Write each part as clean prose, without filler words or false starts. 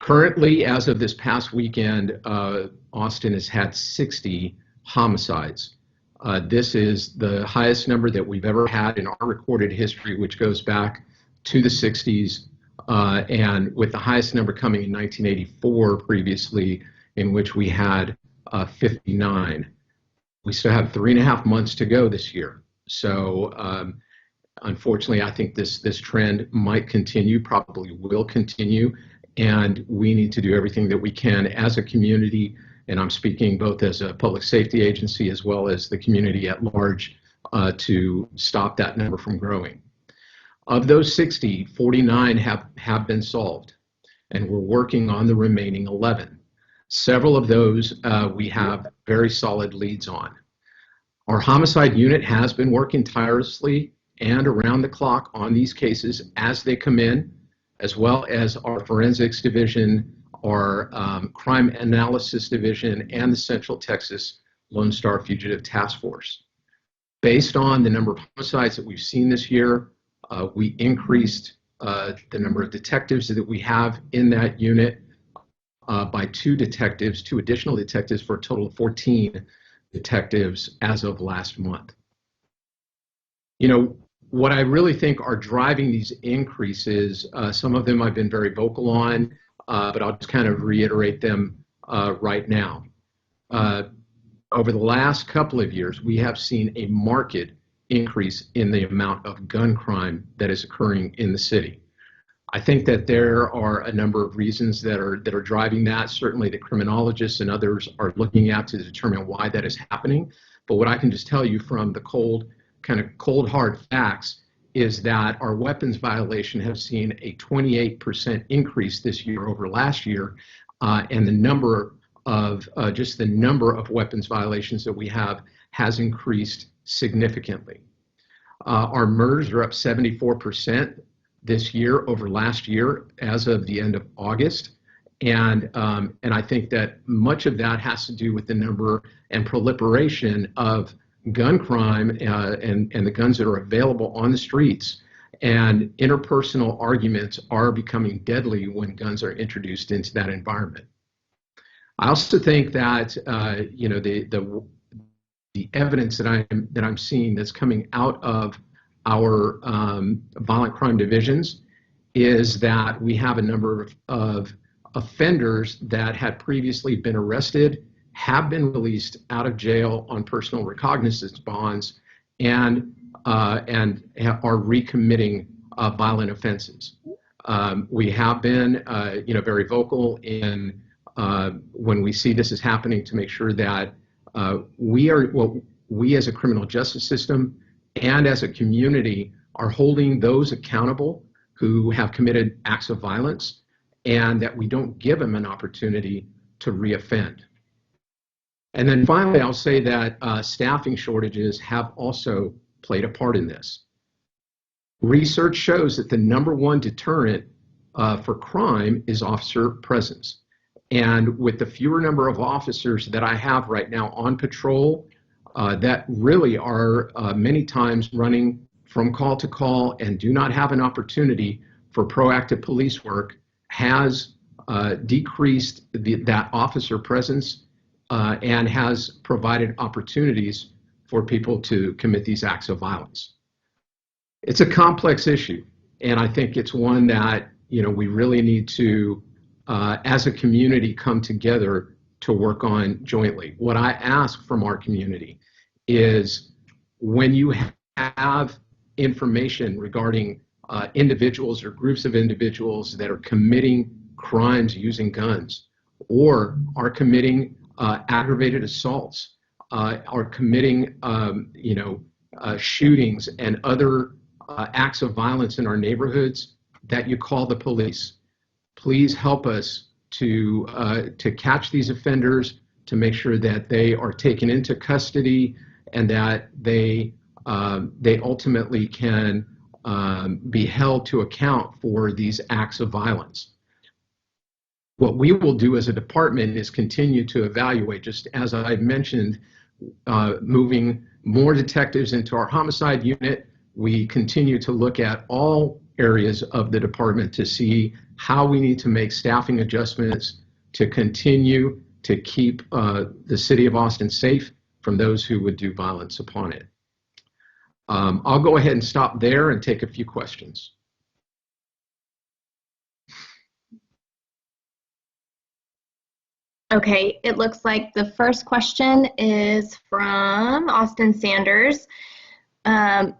Currently, as of this past weekend, Austin has had 60 homicides. This is the highest number that we've ever had in our recorded history, which goes back to the 60s, and with the highest number coming in 1984 previously, in which we had 59. We still have 3.5 months to go this year. So unfortunately, I think this trend might continue, probably will continue, and we need to do everything that we can as a community, and I'm speaking both as a public safety agency as well as the community at large, to stop that number from growing. Of those 60, 49 have been solved, and we're working on the remaining 11. Several of those we have very solid leads on. Our homicide unit has been working tirelessly and around the clock on these cases as they come in, as well as our forensics division, our crime analysis division, and the Central Texas Lone Star Fugitive Task Force. Based on the number of homicides that we've seen this year, we increased the number of detectives that we have in that unit by 2 additional detectives, for a total of 14 detectives as of last month. You know, what I really think are driving these increases, some of them I've been very vocal on, but I'll just kind of reiterate them right now. Over the last couple of years, we have seen a marked increase in the amount of gun crime that is occurring in the city. I think that there are a number of reasons that are driving that. Certainly the criminologists and others are looking at to determine why that is happening. But what I can just tell you from the cold hard facts is that our weapons violation has seen a 28% increase this year over last year, and the number of weapons violations that we have has increased significantly. Our murders are up 74% this year over last year as of the end of August, and I think that much of that has to do with the number and proliferation of gun crime and the guns that are available on the streets. And interpersonal arguments are becoming deadly when guns are introduced into that environment. I also think that you know, the evidence that I'm seeing that's coming out of our violent crime divisions is that we have a number of offenders that had previously been arrested, have been released out of jail on personal recognizance bonds, and are recommitting violent offenses. We have been you know, very vocal in when we see this is happening to make sure that we as a criminal justice system and as a community are holding those accountable who have committed acts of violence, and that we don't give them an opportunity to reoffend. And then finally, I'll say that staffing shortages have also played a part in this. Research shows that the #1 deterrent for crime is officer presence. And with the fewer number of officers that I have right now on patrol, that really are many times running from call to call and do not have an opportunity for proactive police work, has decreased that officer presence and has provided opportunities for people to commit these acts of violence. It's a complex issue, and I think it's one that, you know, we really need to, as a community, come together to work on jointly. What I ask from our community is, when you have information regarding individuals or groups of individuals that are committing crimes using guns, or are committing aggravated assaults, are committing you know, shootings and other acts of violence in our neighborhoods, that you call the police. Please help us to catch these offenders, to make sure that they are taken into custody, and that they ultimately can be held to account for these acts of violence. What we will do as a department is continue to evaluate, just as I mentioned, moving more detectives into our homicide unit. We continue to look at all areas of the department to see how we need to make staffing adjustments to continue to keep the city of Austin safe from those who would do violence upon it. I'll go ahead and stop there and take a few questions. Okay, it looks like the first question is from Austin Sanders.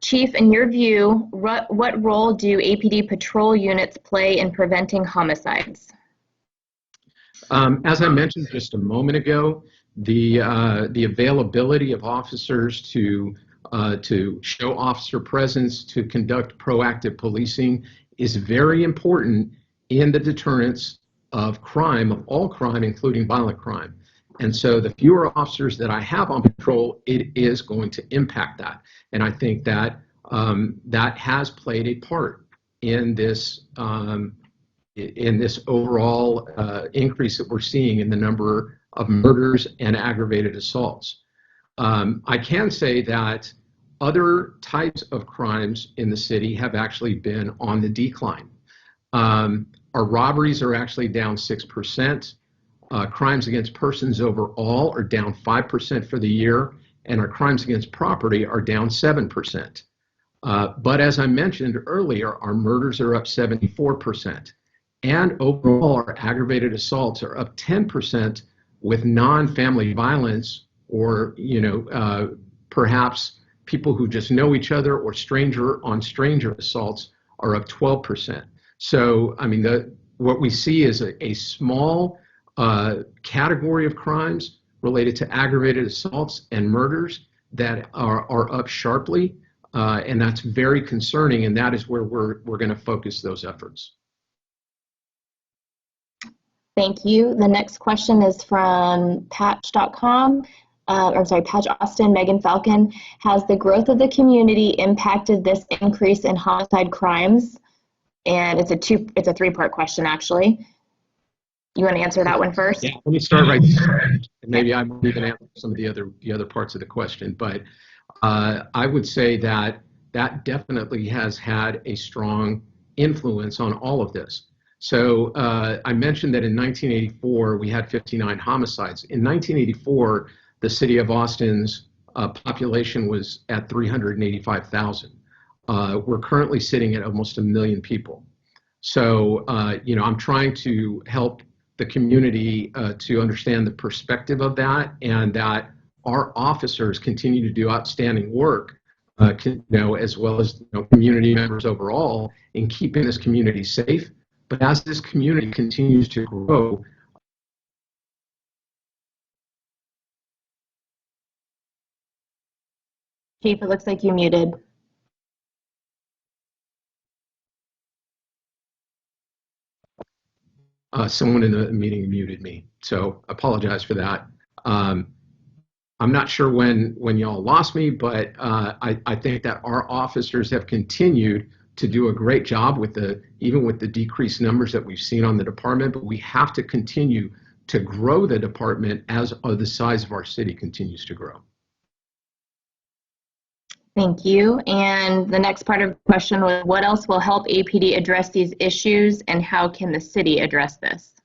Chief, in your view, what role do APD patrol units play in preventing homicides? As I mentioned just a moment ago, the availability of officers to show officer presence, to conduct proactive policing is very important in the deterrence of crime, of all crime, including violent crime. And so the fewer officers that I have on patrol, it is going to impact that. And I think that that has played a part in this overall increase that we're seeing in the number of murders and aggravated assaults. I can say that other types of crimes in the city have actually been on the decline. Our robberies are actually down 6%. Crimes against persons overall are down 5% for the year, and our crimes against property are down 7%. But as I mentioned earlier, our murders are up 74%. And overall, our aggravated assaults are up 10%, with non-family violence or, perhaps people who just know each other or stranger on stranger assaults are up 12%. So, I mean, what we see is a small category of crimes related to aggravated assaults and murders that are up sharply, and that's very concerning, and that is where we're going to focus those efforts. Thank you. The next question is from Patch.com. Patch Austin, Megan Falcon. Has the growth of the community impacted this increase in homicide crimes? And it's a three-part question, actually. You want to answer that one first? Yeah, let me start right there. Maybe I might even answer some of the other parts of the question, but I would say that definitely has had a strong influence on all of this. So I mentioned that in 1984 we had 59 homicides. In 1984, the city of Austin's population was at 385,000. We're currently sitting at almost 1 million people. So, I'm trying to help the community to understand the perspective of that, and that our officers continue to do outstanding work, as well as community members overall, in keeping this community safe. But as this community continues to grow, Chief, it looks like you muted. Someone in the meeting muted me, so apologize for that. I'm not sure when y'all lost me, but I think that our officers have continued to do a great job even with the decreased numbers that we've seen on the department, but we have to continue to grow the department as the size of our city continues to grow. Thank you. And the next part of the question was, what else will help APD address these issues, and how can the city address this?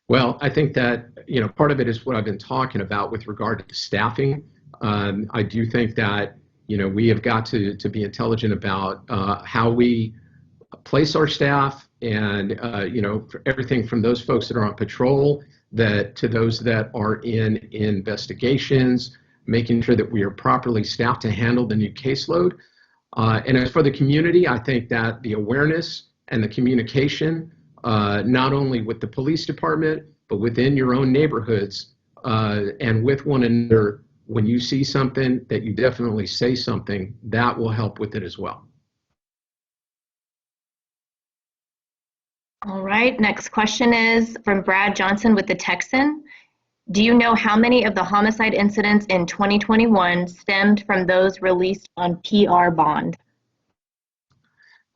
Well, I think that, part of it is what I've been talking about with regard to staffing. I do think that, we have got to be intelligent about how we place our staff, and, for everything from those folks that are on patrol to those that are in investigations, making sure that we are properly staffed to handle the new caseload. And as for the community, I think that the awareness and the communication, not only with the police department, but within your own neighborhoods and with one another, when you see something, that you definitely say something, that will help with it as well. All right, next question is from Brad Johnson with the Texan. Do you know how many of the homicide incidents in 2021 stemmed from those released on PR bond?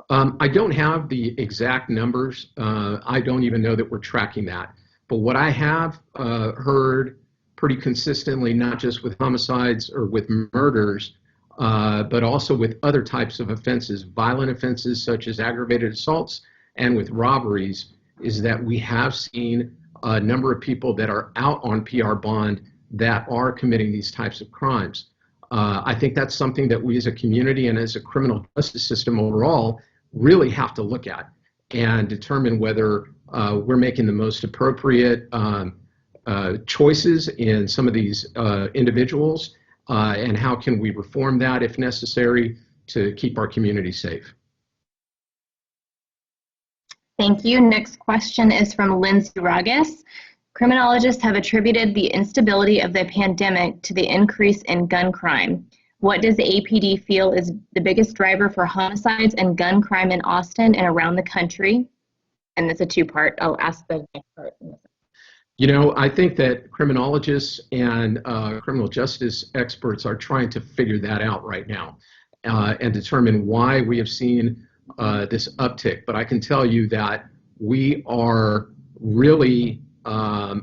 I don't have the exact numbers. I don't even know that we're tracking that. But what I have heard pretty consistently, not just with homicides or with murders, but also with other types of offenses, violent offenses such as aggravated assaults and with robberies, is that we have seen a number of people that are out on PR bond that are committing these types of crimes. I think that's something that we as a community and as a criminal justice system overall really have to look at and determine whether we're making the most appropriate choices in some of these individuals, and how can we reform that if necessary to keep our community safe. Thank you. Next question is from Lindsay Ragus. Criminologists have attributed the instability of the pandemic to the increase in gun crime. What does the APD feel is the biggest driver for homicides and gun crime in Austin and around the country? And it's a two-part. I'll ask the next part. You know, I think that criminologists and criminal justice experts are trying to figure that out right now and determine why we have seen this uptick. But I can tell you that we are really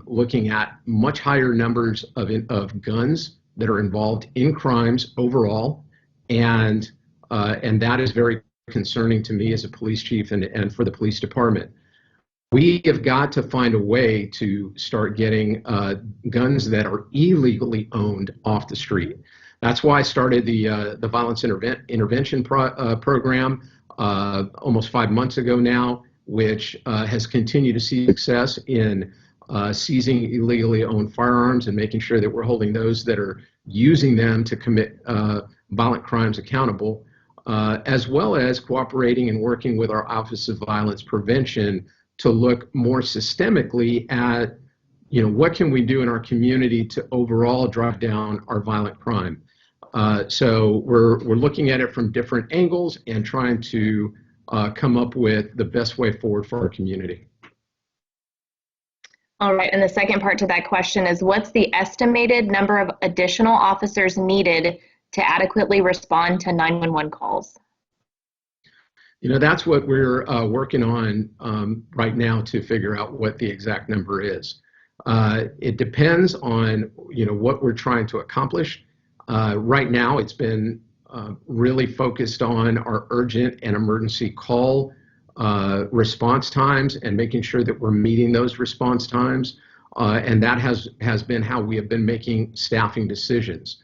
looking at much higher numbers of guns that are involved in crimes overall, and that is very concerning to me as a police chief and for the police department. We have got to find a way to start getting guns that are illegally owned off the street. That's why I started the Violence Intervention Program almost 5 months ago now, which has continued to see success in seizing illegally owned firearms and making sure that we're holding those that are using them to commit violent crimes accountable, as well as cooperating and working with our Office of Violence Prevention to look more systemically at, you know, what can we do in our community to overall drive down our violent crime. So we're looking at it from different angles and trying to come up with the best way forward for our community. All right, and the second part to that question is, what's the estimated number of additional officers needed to adequately respond to 911 calls? You know, that's what we're working on right now to figure out what the exact number is. It depends on, you know, what we're trying to accomplish. Right now, it's been really focused on our urgent and emergency call response times and making sure that we're meeting those response times. And that has been how we have been making staffing decisions.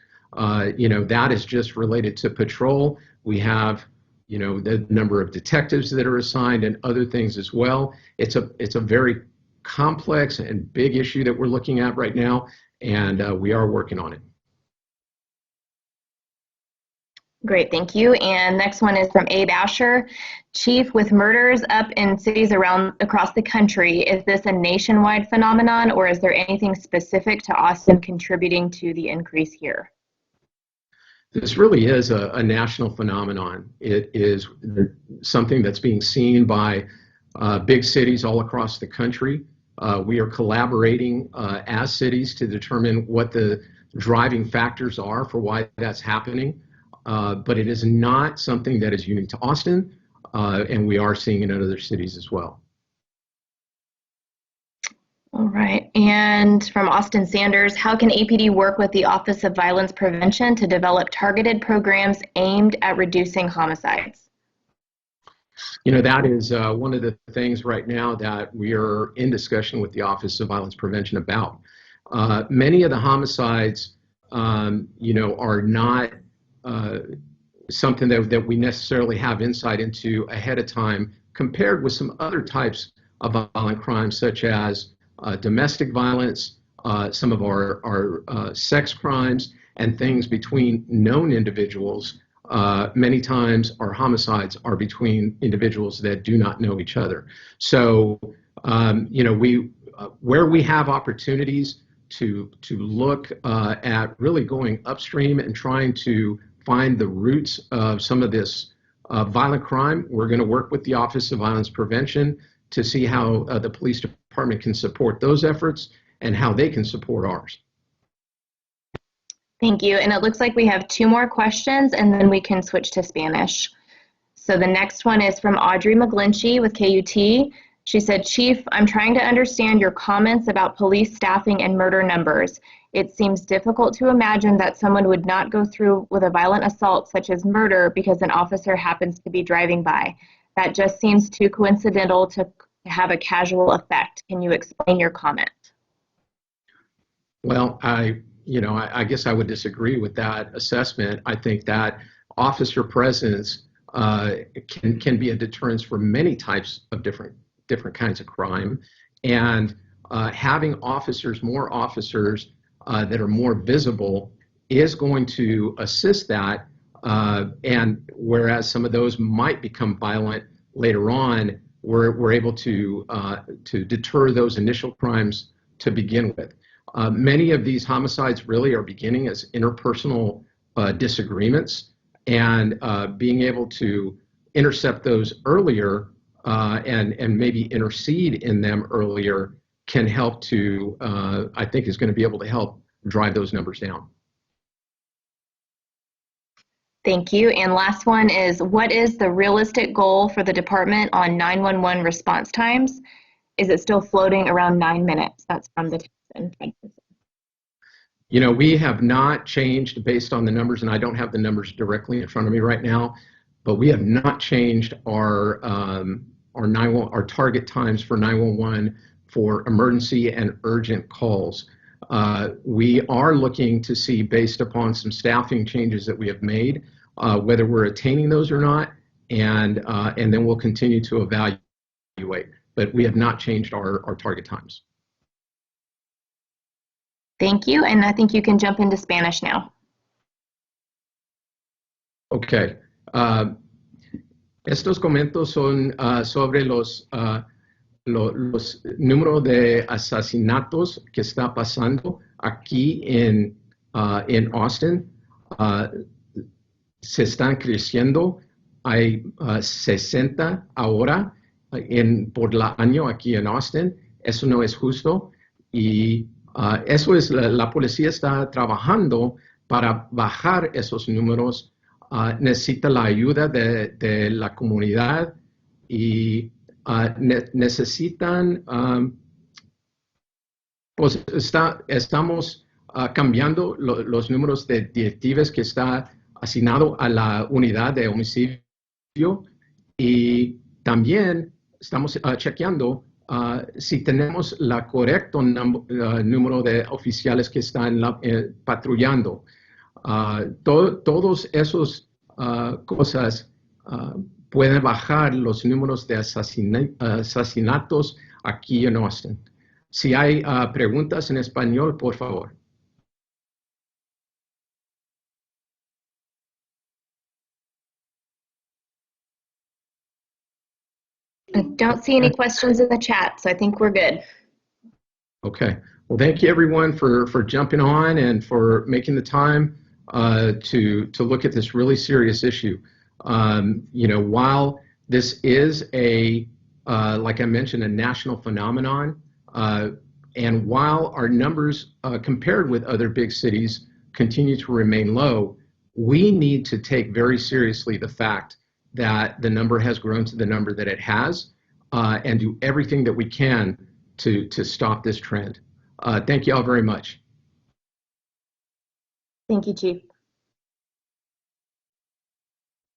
You know, that is just related to patrol. We have, you know, the number of detectives that are assigned and other things as well. It's a very complex and big issue that we're looking at right now, and we are working on it. Great, thank you. And next one is from Abe Asher. Chief, with murders up in cities across the country, is this a nationwide phenomenon, or is there anything specific to Austin contributing to the increase here? This really is a national phenomenon. It is something that's being seen by big cities all across the country. We are collaborating as cities to determine what the driving factors are for why that's happening. But it is not something that is unique to Austin, and we are seeing it in other cities as well. All right, and from Austin Sanders, how can APD work with the Office of Violence Prevention to develop targeted programs aimed at reducing homicides? You know, that is one of the things right now that we are in discussion with the Office of Violence Prevention about. Many of the homicides, you know, are not something that we necessarily have insight into ahead of time compared with some other types of violent crimes, such as domestic violence, some of our sex crimes, and things between known individuals. Many times our homicides are between individuals that do not know each other. So, you know, where we have opportunities to look at really going upstream and trying to find the roots of some of this violent crime, we're going to work with the Office of Violence Prevention to see how the police department can support those efforts and how they can support ours. Thank you. And it looks like we have 2 more questions, and then we can switch to Spanish. So the next one is from Audrey McGlinchey with KUT. She said, Chief, I'm trying to understand your comments about police staffing and murder numbers. It seems difficult to imagine that someone would not go through with a violent assault such as murder because an officer happens to be driving by. That just seems too coincidental to have a casual effect. Can you explain your comment? Well, I guess I would disagree with that assessment. I think that officer presence can be a deterrence for many types of different kinds of crime, and having more officers that are more visible is going to assist that. And whereas some of those might become violent later on, we're able to deter those initial crimes to begin with. Many of these homicides really are beginning as interpersonal disagreements, and being able to intercept those earlier and maybe intercede in them earlier can help to, I think is going to be able to help drive those numbers down. Thank you. And last one is, what is the realistic goal for the department on 911 response times? Is it still floating around 9 minutes? That's from the Texan. We have not changed based on the numbers, and I don't have the numbers directly in front of me right now, but we have not changed our target times for 911 for emergency and urgent calls. We are looking to see, based upon some staffing changes that we have made, whether we're attaining those or not, and then we'll continue to evaluate. But we have not changed our target times. Thank you, and I think you can jump into Spanish now. Okay. Estos comentarios son sobre los números de asesinatos que está pasando aquí en Austin. Se están creciendo. Hay 60 ahora por el año aquí en Austin. Eso no es justo. Y eso es, la policía está trabajando para bajar esos números. Necesita la ayuda de la comunidad y necesitan, pues estamos cambiando los números de detectives que está asignado a la unidad de homicidio, y también estamos chequeando si tenemos la correcto número de oficiales que están patrullando. Todos esos cosas pueden bajar los números de asesinatos aquí en Austin. Si hay preguntas en español, por favor. I don't see any questions in the chat, so I think we're good. Okay. Well, thank you everyone for jumping on and for making the time to look at this really serious issue. While this is like I mentioned, a national phenomenon, and while our numbers compared with other big cities continue to remain low, we need to take very seriously the fact that the number has grown to the number that it has, and do everything that we can to stop this trend. Thank you all very much. Thank you, Chief.